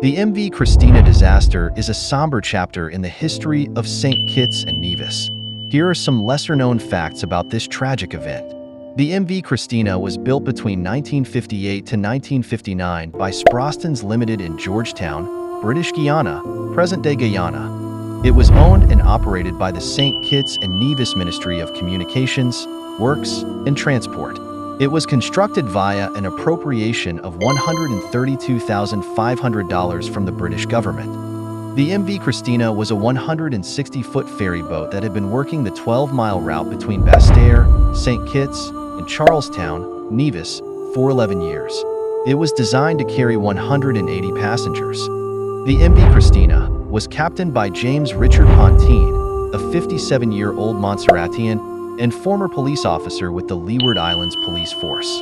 The MV Christena disaster is a somber chapter in the history of St. Kitts and Nevis. Here are some lesser-known facts about this tragic event. The MV Christena was built between 1958 to 1959 by Sprostons Ltd in Georgetown, British Guiana, present-day Guyana. It was owned and operated by the St. Kitts and Nevis Ministry of Communications, Works, and Transport. It was constructed via an appropriation of $132,500 from the British government. The MV Christena was a 160-foot ferry boat that had been working the 12-mile route between Basseterre, St. Kitts, and Charlestown, Nevis, for 11 years. It was designed to carry 180 passengers. The MV Christena was captained by James Richard Pontine, a 57-year-old Montserratian and former police officer with the Leeward Islands police force.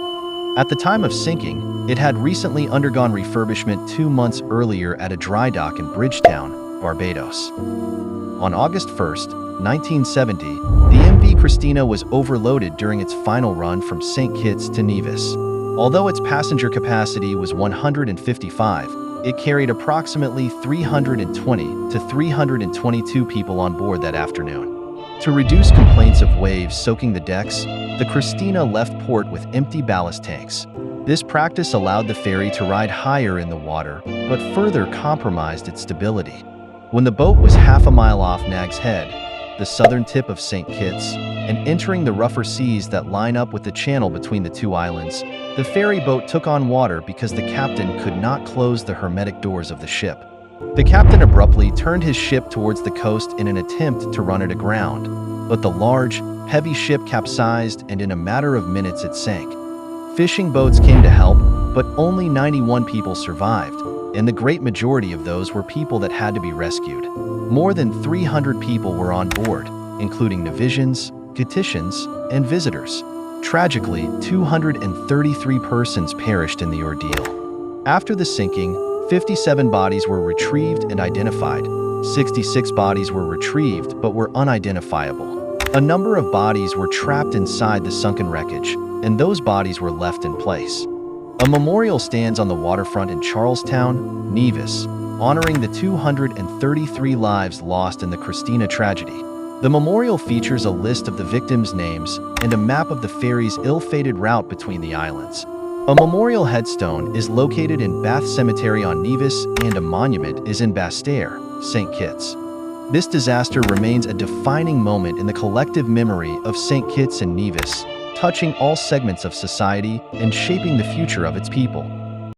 At the time of sinking, it had recently undergone refurbishment 2 months earlier at a dry dock in Bridgetown, Barbados. On August 1, 1970, the MV Christena was overloaded during its final run from St. Kitts to Nevis. Although its passenger capacity was 155, it carried approximately 320 to 322 people on board that afternoon. To reduce complaints of waves soaking the decks, the Christena left port with empty ballast tanks. This practice allowed the ferry to ride higher in the water, but further compromised its stability. When the boat was half a mile off Nag's Head, the southern tip of St. Kitts, and entering the rougher seas that line up with the channel between the two islands, the ferry boat took on water because the captain could not close the hermetic doors of the ship. The captain abruptly turned his ship towards the coast in an attempt to run it aground, but the large, heavy ship capsized and in a matter of minutes it sank. Fishing boats came to help, but only 91 people survived, and the great majority of those were people that had to be rescued. More than 300 people were on board, including Nevisians, Kittians, and visitors. Tragically, 233 persons perished in the ordeal. After the sinking, 57 bodies were retrieved and identified. 66 bodies were retrieved but were unidentifiable. A number of bodies were trapped inside the sunken wreckage, and those bodies were left in place. A memorial stands on the waterfront in Charlestown, Nevis, honoring the 233 lives lost in the Christena tragedy. The memorial features a list of the victims' names and a map of the ferry's ill-fated route between the islands. A memorial headstone is located in Bath Cemetery on Nevis, and a monument is in Basseterre, St. Kitts. This disaster remains a defining moment in the collective memory of St. Kitts and Nevis, touching all segments of society and shaping the future of its people.